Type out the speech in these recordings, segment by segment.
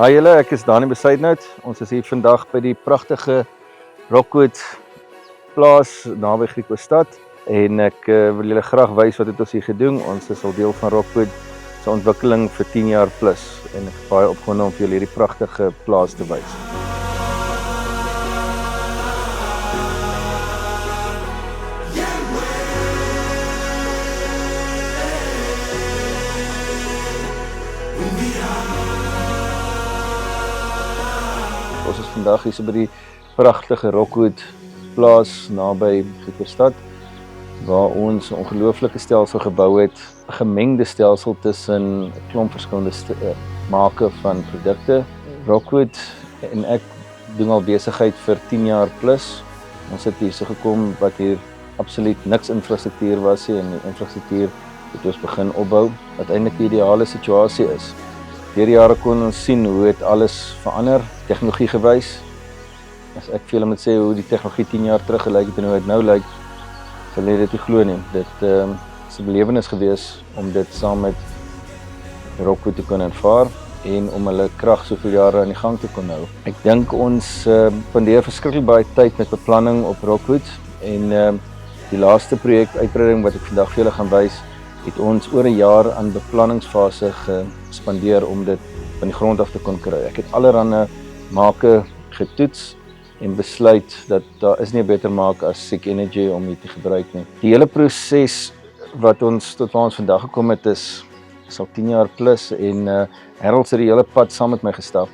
Hi julle, ek is Dani Besuidnout. Ons is hier vandag by die pragtige Rockwood plaas naby Griquastad en ek wil julle graag wys wat het ons hier gedoen. Ons is al deel van Rockwood se ontwikkeling vir 10 jaar plus en ek is baie opgewonde om vir julle hierdie pragtige plaas te wys. Ons is vandag hier so by die pragtige Rockwood plaas naby Griquastad waar ons 'n ongelooflike stelsel gebou het, 'n gemengde stelsel tussen 'n klomp verskillende make van produkte. Rockwood en ek doen al besigheid vir 10 jaar plus. Ons het hier so gekom wat hier absoluut niks infrastruktuur was nie en die infrastruktuur het ons begin opbou wat eintlik die ideale situasie is. Deur die jare kon ons sien hoe het alles verander, tegnologie gewys. As ek vir julle moet sê hoe die tegnologie 10 jaar terug gelyk het en hoe dit nou lyk, sal jy dit nie glo nie. Dit is 'n belewenis gewees om dit saam met Rockwood te kon ervaar en om hulle krag soveel jare aan die gang te kon hou. Ek dink ons spandeer verskriklik baie tyd met beplanning op Rockwood en die laaste projek uitbreiding wat ek vandag vir julle gaan wys, het ons oor 'n jaar aan beplanningsfase gespandeer om dit van die grond af te kon kry. Ek het allerlei make getoets en besluit dat daar is nie 'n beter maak as Sig Energy om hier te gebruik nie. Die hele proses wat ons tot waar ons vandag gekom het is al 10 jaar plus en Harold het die hele pad saam met my gestap.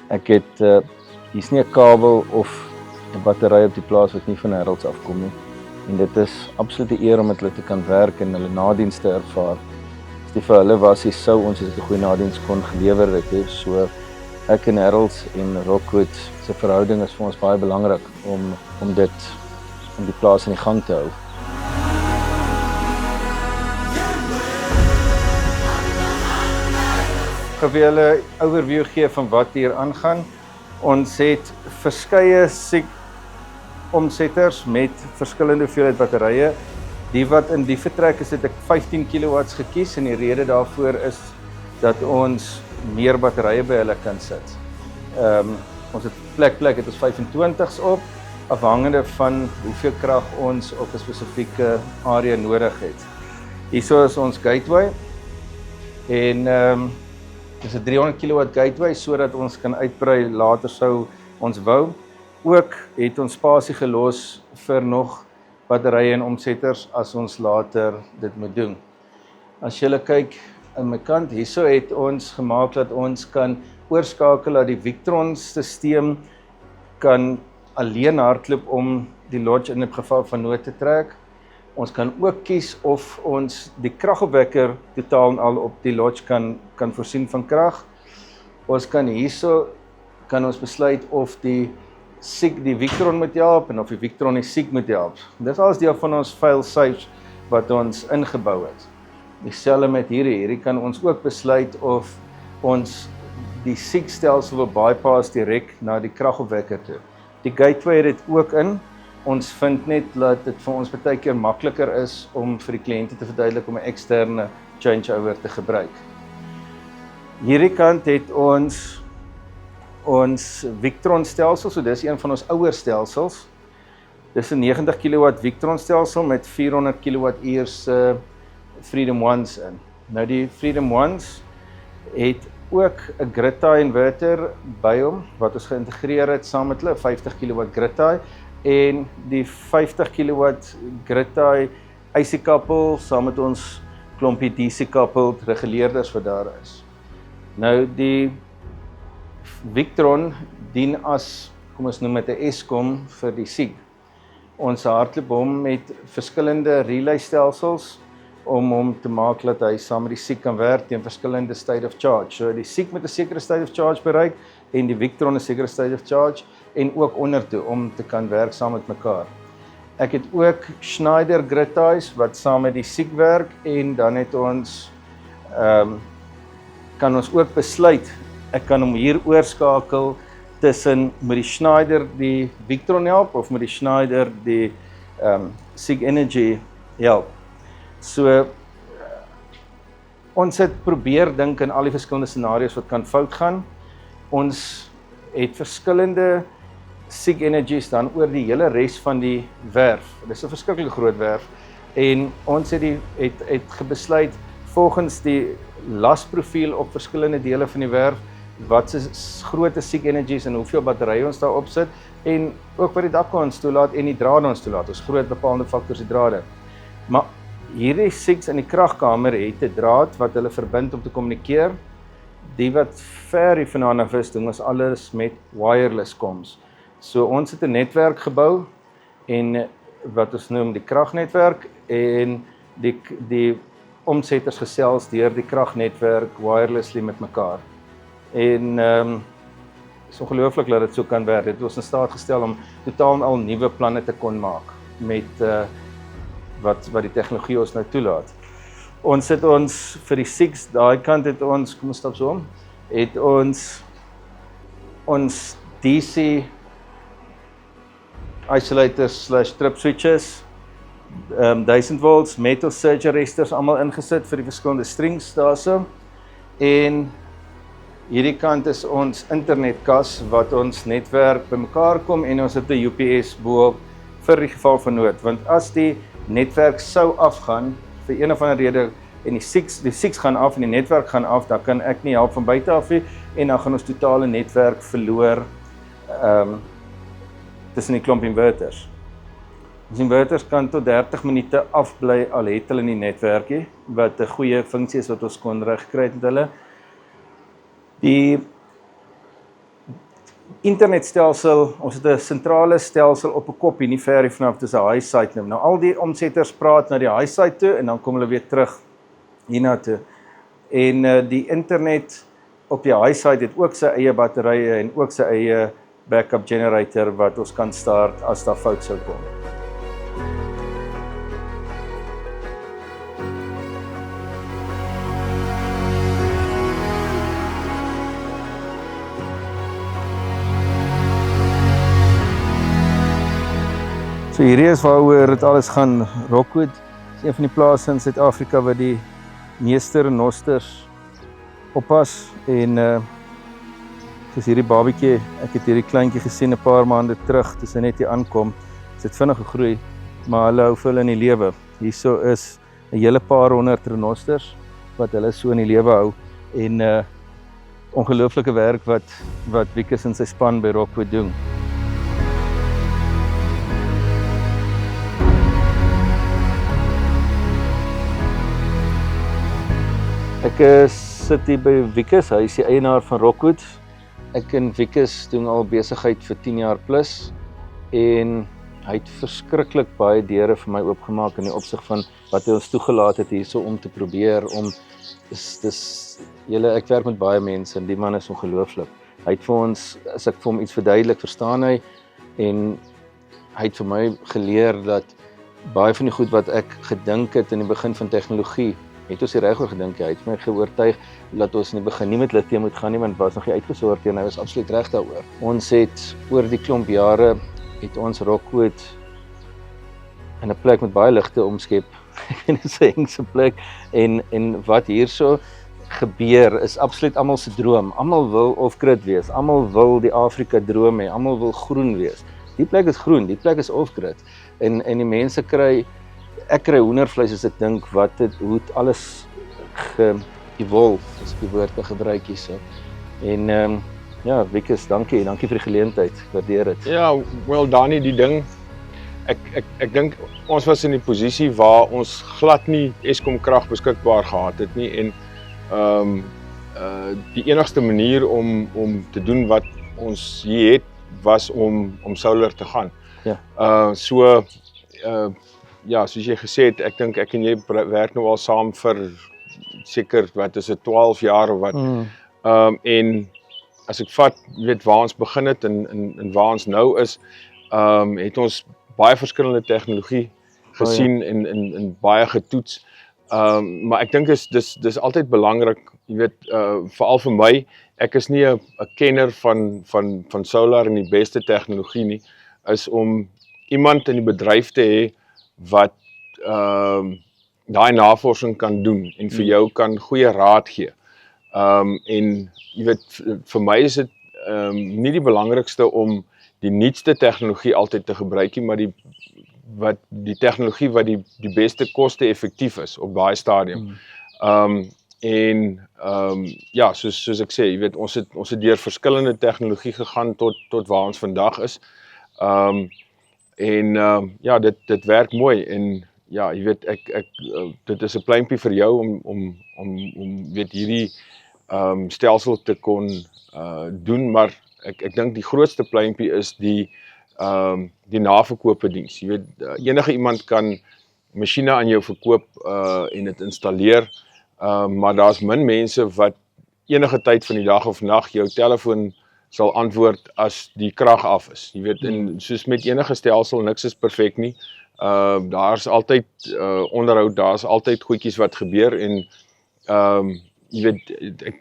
Ek het hier's nie 'n kabel of 'n battery op die plaas wat nie van Harold afkom nie. En dit is absolute eer om met hulle te kan werk en hulle nadiens te ervaar. As dit vir hulle was, sou ons 'n goeie nadiens kon gelewer het. So ek en Harold en Rockwood se verhouding is vir ons baie belangrik om die plaas in die gang te hou. Ek wil vir julle 'n overview gee van wat hier aangaan. Ons het verskeie Sig omsetters met verskillende hoeveelheid batterye. Die wat in die vertrek is, het ek 15 kW gekies en die rede daarvoor is dat ons meer batterye by hulle kan sit. Ons het plek het ons 25's op, afhangende van hoeveel krag ons op 'n spesifieke area nodig het. Hierso is ons gateway en dis 'n 300 kW gateway sodat ons kan uitbrei later sou ons wou. Ook het ons spasie gelos vir nog batterye en omsetters as ons later dit moet doen. As jy kyk aan my kant, hierso het ons gemaak dat ons kan oorskakel dat die Victron stelsel kan alleen hardloop om die lodge in 'n geval van nood te trek. Ons kan ook kies of ons die kragopwekker totaal en al op die lodge kan voorsien van krag. Ons kan hierso ons besluit of die Sig die Victron moet help en of die Victron die Sig moet help. Dit is alles deel van ons fail-safes wat ons ingebou het. Dieselfde met hierdie kan ons ook besluit of ons die Sig stelsel wil bypass direk na die kragopwekker toe. Die gateway het dit ook in. Ons vind net dat dit vir ons baie keer makliker is om vir die kliënte te verduidelik om 'n eksterne changeover te gebruik. Hierdie kant het ons Victron stelsel, so dis een van ons ouer stelsels. Dis 'n 90 kW Victron stelsel met 400 kWh se Freedom Ones in. Nou die Freedom Ones het ook 'n grid tie inverter by hom wat ons geïntegreer het saam met hulle, 50 kW grid tie en die 50 kW grid tie AC-koppel saam met ons klompie DC-coupled reguleerders wat daar is. Nou die Victron dien as, kom ons noem dit 'n Eskom vir die Sig. Ons hardloop hom met verskillende relay stelsels om hom te maak dat hy saam met die Sig kan werk teen verskillende state of charge. So die Sig met 'n sekere state of charge bereik en die Victron 'n sekere state of charge en ook ondertoe om te kan werk saam met mekaar. Ek het ook Schneider grid ties wat saam met die Sig werk en dan het ons kan ons ook besluit ek kan hom hier oorskakel tussen met die Schneider die Victron help of met die Schneider die Sig Energy help. So ons het probeer dink in al die verskillende scenario's wat kan fout gaan Ons het verskillende SIG energies dan oor die hele res van die werf. Dit is 'n verskriklik groot werf en ons het besluit volgens die lasprofiel op verskillende dele van die werf wat se grootte SIG energies en hoeveel batterye ons daar opsit en ook wat die dakke ons toelaat en die drade ons toelaat. Ons groot bepaalde faktors die drade. Maar hierdie SIGs in die kragkamer het 'n draad wat hulle verbind om te kommunikeer. Die wat ver hiervandaan af is, doen ons alles met wireless comms. So ons het 'n netwerk gebou en wat ons noem die kragnetwerk en die omsetters gesels deur die kragnetwerk wirelessly met mekaar. En is ongelooflik dat dit so kan werk. Dit het ons in staat gestel om totaal al nuwe planne te kon maak met wat die tegnologie ons nou toelaat. Ons het ons vir die SIGs, daai kant het ons, kom ons stap so om, het ons DC isolators / trip switches, 1000 volts, metal surge arresters almal ingesit vir die verskillende strings daarso. En hierdie kant is ons internetkas wat ons netwerk bymekaar kom en ons het 'n UPS bo vir die geval van nood. Want as die netwerk sou afgaan vir een of ander rede en die SIGs gaan af en die netwerk gaan af, dan kan ek nie help van buite af nie en dan gaan ons totale netwerk verloor tussen die klomp inverters. Ons inverters kan tot 30 minute afbly al het hulle nie netwerkie, wat 'n goeie funksie is wat ons kon regkry het met hulle. Die internetstelsel, ons het 'n sentrale stelsel op 'n kop hier nie ver hiervanaf, dis 'n high site nou. Nou al die omsetters praat na die high site toe en dan kom hulle weer terug hiernatoe. En die internet op die high site het ook sy eie batterye en ook sy eie backup generator wat ons kan start as daar fout sou kom. So hierdie is waaroor dit alles gaan. Rockwood is een van die plase in Suid-Afrika wat die meeste renosters oppas en soos hierdie babietjie, ek het hierdie kleintjie gesien 'n paar maande terug, toe sy net hier aankom. Sy het vinnig gegroei, maar hulle hou vir hulle in die lewe. Hierso is 'n hele paar honderd renosters wat hulle so in die lewe hou en ongelooflike werk wat Wikus en sy span by Rockwood doen. Ek sit hier by Wikus, hy is die eienaar van Rockwood. Ek en Wikus doen al besigheid vir 10 jaar plus en hy het verskriklik baie deure vir my oopgemaak in die opsig van wat hy ons toegelaat het hierso om te probeer om ek werk met baie mense en die man is ongelooflik. Hy het vir ons, as ek vir hom iets verduidelik, verstaan hy en hy het vir my geleer dat baie van die goed wat ek gedink het in die begin van tegnologie het ons reg oor gedink. Hy het my geoortuig dat ons in die begin nie met lithium moet gaan nie, want was nog nie uitgesorteer en hy was absoluut reg daaroor. Ons het oor die klomp jare het ons Rockwood in 'n plek met baie ligte omskep. En dit is 'n engse plek en wat hierso gebeur is absoluut almal se droom. Almal wil off-grid wees. Almal wil die Afrika droom hê. Almal wil groen wees. Die plek is groen, die plek is off-grid. En die mense ek kry hoendervleis as ek dink hoe het alles ge-evolve, as ek die woord kan gebruik hierso. En ja, Wikus, dankie vir die geleentheid, ek waardeer dit. Ja, wel Dani, die ding, ek dink ons was in die posisie waar ons glad nie Eskom krag beskikbaar gehad het nie en die enigste manier om te doen wat ons hier het, was om solar te gaan. Ja. Ja, soos jy gesê het, ek dink ek en jy werk nou al saam vir seker, wat is dit, 12 jaar of wat. En as ek vat, weet waar ons begin het en waar ons nou is, het ons baie verskillende tegnologie gesien en baie getoets. Maar ek dink dis altyd belangrik, jy weet, veral vir my, ek is nie 'n kenner van solar en die beste tegnologie nie, is om iemand in die bedryf te hê wat daai navorsing kan doen en vir jou kan goeie raad gee. En jy weet, vir my is dit nie die belangrikste om die nuutste tegnologie altyd te gebruik nie, maar die tegnologie wat die beste koste-effektief is op daai stadium. Ja, soos ek sê, jy weet, ons het deur verskillende tegnologie gegaan tot waar ons vandag is. Ja, dit werk mooi en ja, jy weet, dit is 'n pleintjie vir jou om weet hierdie stelsel te kon doen, maar ek dink die grootste pleintjie is die naverkope diens. Jy weet, enige iemand kan masjiene aan jou verkoop en dit installeer, maar daar's min mense wat enige tyd van die dag of nag jou telefoon sal antwoord as die krag af is. Jy weet, en soos met enige stelsel, niks is perfek nie. Daar's altyd onderhoud, daar's altyd goedjies wat gebeur en jy weet,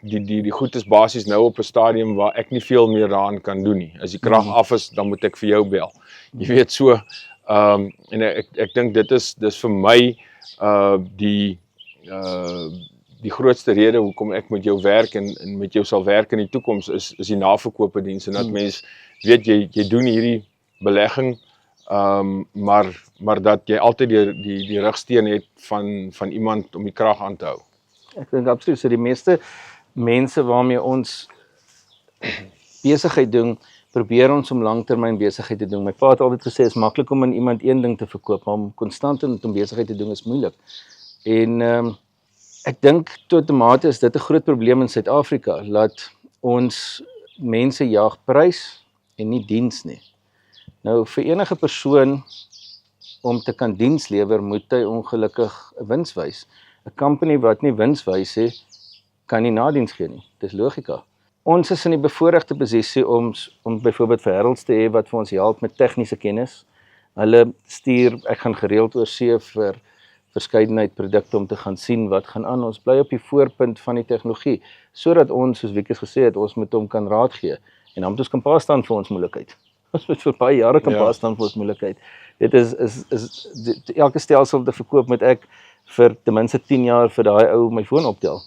die goed is basies nou op 'n stadium waar ek nie veel meer daaraan kan doen nie. As die krag af is, dan moet ek vir jou bel. Jy weet so, en ek dink dis vir my die grootste rede hoekom ek met jou werk en met jou sal werk in die toekoms is die naverkope diens en dat mens weet jy doen hierdie belegging, maar dat jy altyd die rigsteen het van iemand om die krag aan te hou. Ek dink absoluut, so die meeste mense waarmee ons besigheid doen, probeer ons om langtermyn besigheid te doen. My pa het altyd gesê, is maklik om aan iemand een ding te verkoop, maar om konstant om besigheid te doen is moeilik. En ek dink tot 'n mate is dit 'n groot probleem in Suid-Afrika, dat ons mense jaag prys en nie diens nie. Nou vir enige persoon om te kan diens lewer, moet hy ongelukkig 'n wins wys. 'n Company wat nie wins wys nie, kan nie nadiens gee nie. Dis logika. Ons is in die bevoordeelde posisie om byvoorbeeld vir Heralds te hê wat vir ons help met tegniese kennis. Hulle stuur, ek gaan gereeld oor see vir verskeidenheid produkte om te gaan sien wat gaan aan. Ons bly op die voorpunt van die tegnologie, sodat ons, soos Wieke gesê het, ons met hom kan raad gee. En dan moet ons kan pas staan vir ons moeilikheid. Ons moet vir baie jare kan pas staan vir ons moeilikheid. Dit is elke stelsel te verkoop moet ek vir ten minste 10 jaar vir daai ou my foon optel.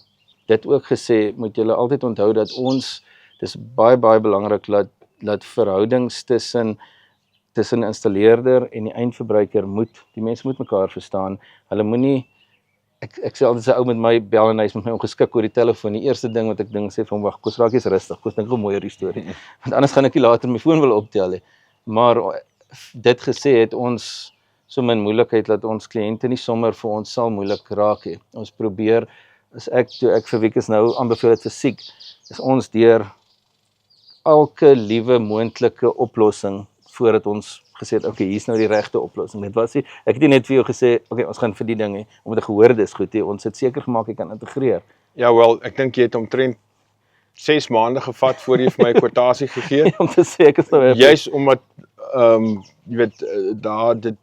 Dit ook gesê, moet julle altyd onthou dat dis baie belangrik dat verhoudings tussen installeerder en die eindverbruiker die mense moet mekaar verstaan. Hulle moenie, ek sê altyd 'n ou met my bel en hy is met my ongeskik oor die telefoon. Die eerste ding wat ek sê vir hom, wag, kos raak eens rustig, kos dink hoe mooi die storie. Want anders gaan ek nie later my foon wil optel nie. Maar dit gesê het ons so min moeilikheid dat ons kliënte nie sommer vir ons sal moeilik raak hê. Ons probeer, toe ek vir Wieke nou aanbeveel het vir siek, is ons deur elke liewe moontlike oplossing voordat ons gesê het, okay, hier's nou die regte oplossing. Dit was nie, ek het nie net vir jou gesê, okay, ons gaan vir die ding hê, omdat ek gehoor dis goed, ons het seker gemaak jy kan integreer. Ja, wel, ek dink jy het omtrent 6 maande gevat voor jy vir my 'n kwotasie gegee. Om te sê ek is nou happy. Juist omdat jy weet,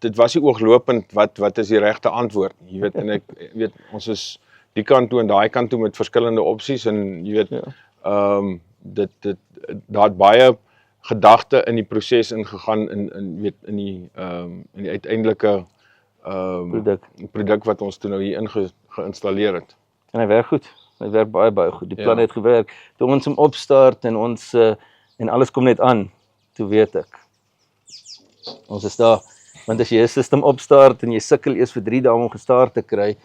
dit was nie ooglopend wat is die regte antwoord. Jy weet, en ek weet, ons is die kant toe en daai kant toe met verskillende opsies en jy weet, daar het baie gedagte in die proses ingegaan in die uiteindelike produk wat ons toe nou hier geïnstalleer het. En hy werk goed. Hy werk baie goed. Die plan het gewerk. Toe ons hom opstart en en alles kom net aan, toe weet ek. Ons is daar, want as jy 'n system opstart en jy sukkel eers vir 3 dae om gestart te kry,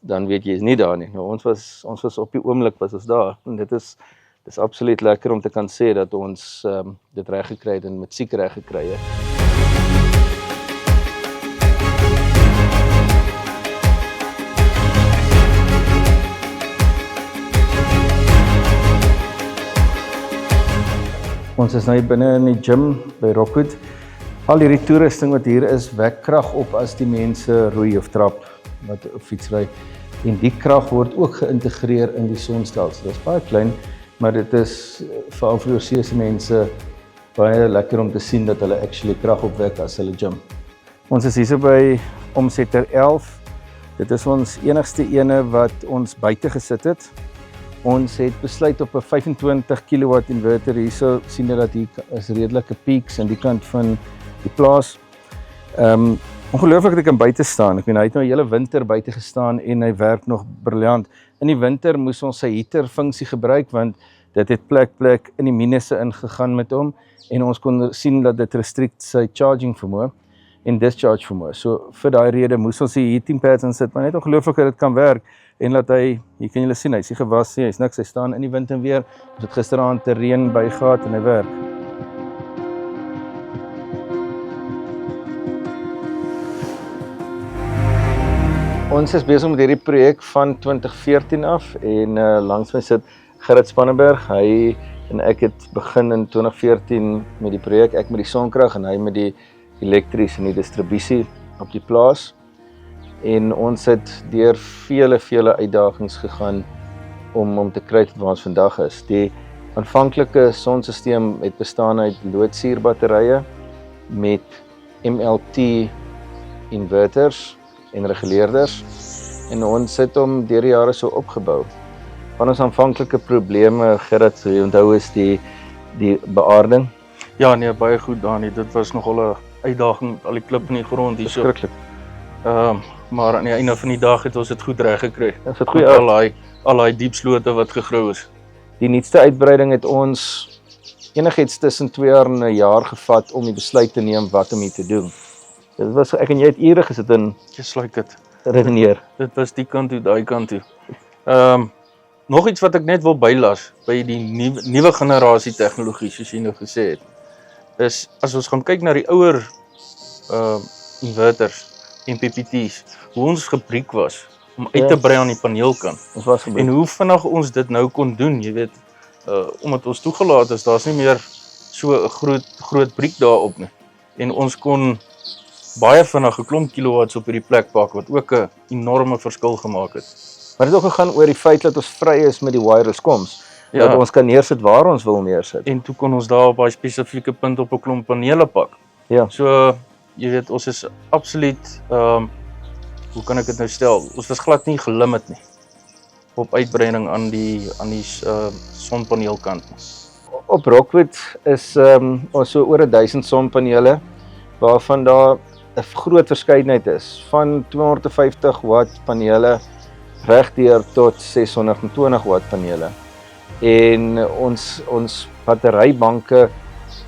dan weet jy is nie daar nie. Nou, ons was op die oomblik was ons daar. En dit is absoluut lekker om te kan sê dat ons dit reg gekry het en met siek reg gekry het. Ons is nou binne in die gym by Rockwood. Al hierdie toerusting wat hier is, wek krag op as die mense roei of trap of fietsry. En die krag word ook geïntegreer in die sonstelsel. Dit is baie klein, maar dit is veral vir oorseese mense baie lekker om te sien dat hulle actually krag opwek as hulle gym. Ons is hier by Omsetter 11. Dit is ons enigste ene wat ons buite gesit het. Ons het besluit op 'n 25 kW inverter. Hierso sien jy dat hier is redelike peaks aan die kant van die plaas. Ongelooflik dat ek kan buite staan. Ek meen, hy het nou 'n hele winter buite gestaan en hy werk nog briljant. In die winter moes ons sy heater funksie gebruik want Dit het plek in die minusse ingegaan met hom en ons kon sien dat dit restrict sy charging vermoë en discharge vermoë. So vir daai rede moes ons die heating pads insit, maar net ongelooflik dat dit kan werk en dat hy, hier kan julle sien, hy's nie gewas nie, hy's niks, hy staan in die wind en weer. Ons het gisteraand 'n reën by gehad en hy werk. Ons is besig met hierdie projek van 2014 af en langs my sit Gerrit Spannenberg. Hy en ek het begin in 2014 met die projek, ek met die sonkrag en hy met die elektries en die distribusie op die plaas. En ons het deur vele uitdagings gegaan om te kry tot waar ons vandag is. Die aanvanklike sonstelsel het bestaan uit loodsuurbatterye met MLT inverters en reguleerders en ons het hom deur die jare so opgebou. Van ons aanvanklike probleme, Gerrit, so jy onthou is die beaarding. Ja nee, baie goed Dani, dit was nogal 'n uitdaging, al die klip in die grond hierso. Verskriklik. Maar aan die einde van die dag het ons dit goed reg gekry. Dit het goeie al daai diep slote wat gegrou is. Die nuutste uitbreiding het ons enigiets tussen 2 jaar en 'n jaar gevat om die besluit te neem wat om hier te doen. Dit was ek en jy het ure gesit en Just like it. redeneer. Dit was die kant toe, daai kant toe. Nog iets wat ek net wil bylas by die nuwe generasie tegnologie soos jy nou gesê het, is as ons gaan kyk na die ouer inverters en PPT's, hoe ons gebruik was om uit te brei aan die paneelkant. Ons was gebruik. En hoe vinnig ons dit nou kon doen, jy weet, omdat ons toegelaat is, daar's nie meer so 'n groot briek daarop nie. En ons kon baie vinnig 'n klomp kilowatts op hierdie plek pak wat ook 'n enorme verskil gemaak het. Maar dit het ook gegaan oor die feit dat ons vry is met die wireless comms. Ja. Dat ons kan neersit waar ons wil neersit. En toe kon ons daar op daai spesifieke punt op 'n klomp panele pak. Ja. So jy weet, ons is absoluut hoe kan ek dit nou stel? Ons was glad nie gelimit nie op uitbreiding aan die sonpaneelkant. Op Rockwood is ons so oor 1000 sonpanele waarvan daar 'n groot verskeidenheid is van 250 watt panele regdeur tot 620 watt panele. En ons batterybanke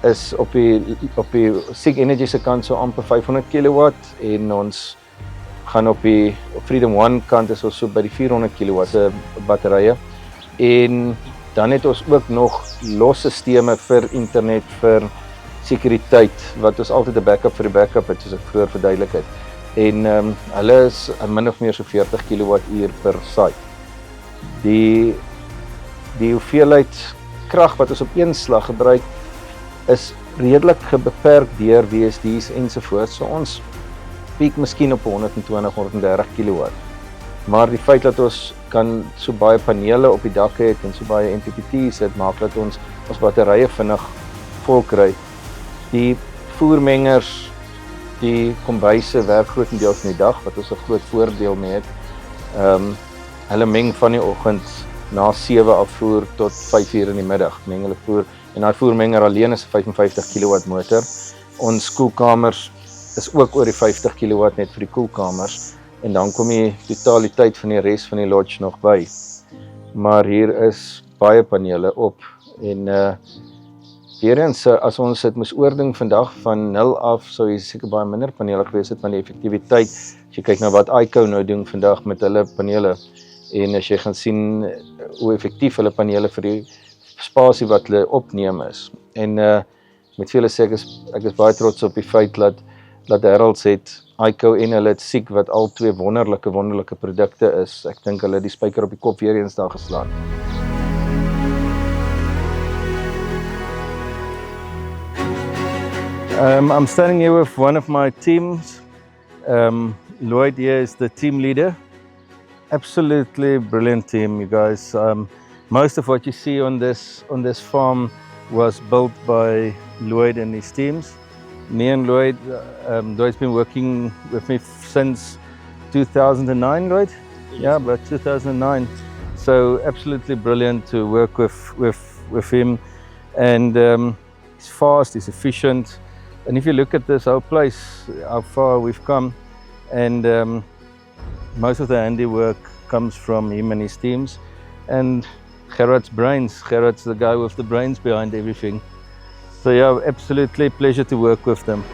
is op die Sig Energy se kant so amper 500 kW en ons gaan op Freedom One kant is ons so by die 400 kW se batterye. En dan het ons ook nog losstelsels vir internet vir sekuriteit wat ons altyd 'n backup vir die backup het soos ek vroeër verduidelik het. En hulle is min of meer so 40 kWh per site. Die hoeveelheid krag wat ons op een slag gebruik is redelik beperk deur VSD's ensovoorts. So ons piek miskien op 120-130 kW. Maar die feit dat ons kan so baie panele op die dak het en so baie MPPT's het, maak dat ons batterye vinnig vol kry. Die voermengers, die kombuise werk grootendeels in die dag wat ons 'n groot voordeel mee het. Hulle meng van die oggend na 7 afvoer tot 5 uur in die middag meng hulle voer en daai voermenger alleen is 'n 55 kW motor. Ons koelkamers is ook oor die 50 kW net vir die koelkamers en dan kom die totaliteit van die res van die lodge nog by. Maar hier is baie panele op en weer eens as ons dit moes oording vandag van 0 af sou jy seker baie minder panele gewees het van die effektiwiteit. As jy kyk na wat ICO nou doen vandag met hulle panele en as jy gaan sien hoe effektief hulle panele vir die spasie wat hulle opneem is. En met vele sê ek is baie trots op die feit dat Heralds het ICO en hulle het Sig wat al twee wonderlike produkte is. Ek dink hulle het die spyker op die kop weer eens daar geslaan. I'm standing here with one of my teams. Lloyd here is the team leader. Absolutely brilliant team, you guys. Most of what you see on this farm was built by Lloyd and his teams. Me and Lloyd, Lloyd's been working with me since 2009, Lloyd? Yes. Yeah, about 2009. So absolutely brilliant to work with him. And he's fast, he's efficient. And if you look at this whole place, how far we've come, and most of the handiwork comes from him and his teams. And Gerard's brains. Gerard's the guy with the brains behind everything. So yeah, absolutely pleasure to work with them.